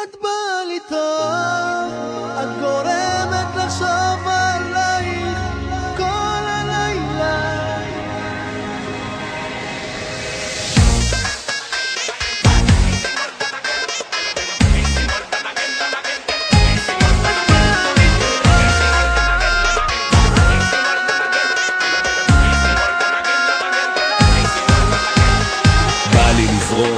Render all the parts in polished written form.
את באה לי טוב, את גורמת לחשוב עלייך כל הלילה.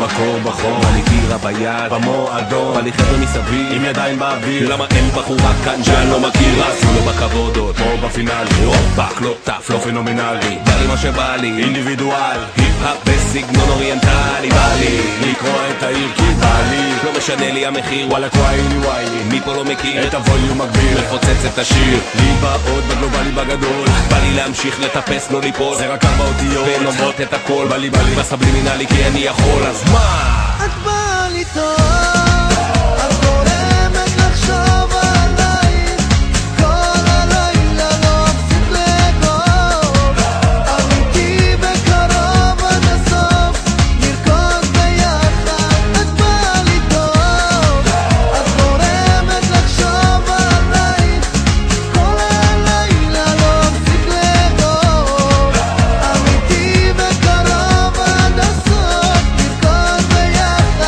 מקור בחור, אני גירה ביד, במועדון, בא לי חבר'ה מסביב, עם ידיים באוויר. למה אין בחורה כאן שאני לא מכיר? עשו לו בכבודות, כמו בפינאלי, רוקבק, לא טף, לא פנומנלי. בא לי מה שבא לי, אינדיבידואל, היפ-האפ בסגנון אוריינטלי. בא לי לקרוא את העיר כי בא לי, לא משנה לי המחיר, וואלה קוויילי ויילי, מי פה לא מכיר את הווליום מגביר, מפוצץ את השיר, להיבאות בגלובלי בגדול. בא לי להמשיך לטפס, לא ליפול, זה רק 4 אותיות ונוברות את הכל. בא לי בסבלימינלי כי אני יכול, אז מה? את באה לי טוב, את גורמת לחשוב עלייך כל הלילה, לא אפסיק לאגוב, אמיתי בקרוב עד הסוף, נרקוד ביחד. את באה לי טוב, את גורמת לחשוב עלייך כל הלילה, לא אפסיק לאגוב, אמיתי בקרוב עד הסוף, נרקוד ביחד.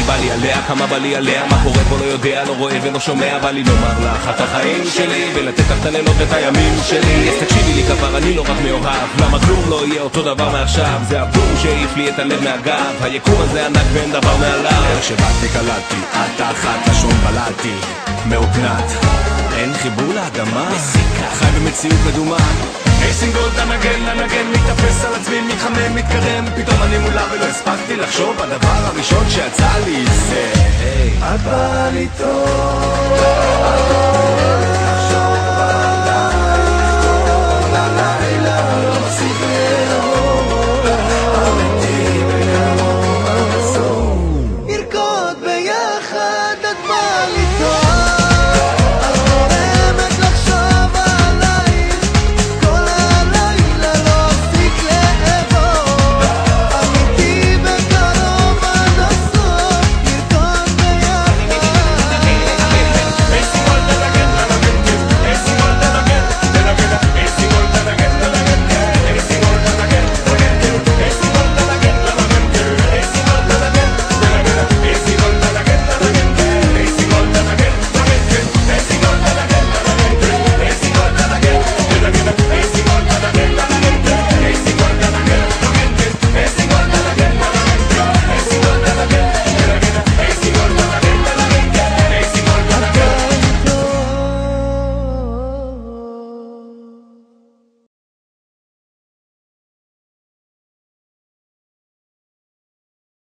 בא לי עליה, כמה בא לי עליה, מה קורה פה לא יודע, לא רואה ולא שומע. בא לי לומר לך את החיים שלי ולתת לך את הלילות ואת הימים שלי. אז תקשיבי לי כבר, אני לא רק מאוהב, למה כלום לא יהיה אותו דבר מעכשיו. זה הבום שהעיף לי את הלב מהגב, היקום הזה ענק ואין דבר מעליו. איך שבאתי קלטתי, את אחת לשון בלעתי, מאופנת, אין חיבור לאדמה, חי במציאות מדומה. היי סינגול, לנגן, מתאפס על עצמי, מתחמם, מתקרם, פתאום אני מולה ולא הספקתי לחשוב. הדבר הראשון שיצא לי זה את באה לי טוב,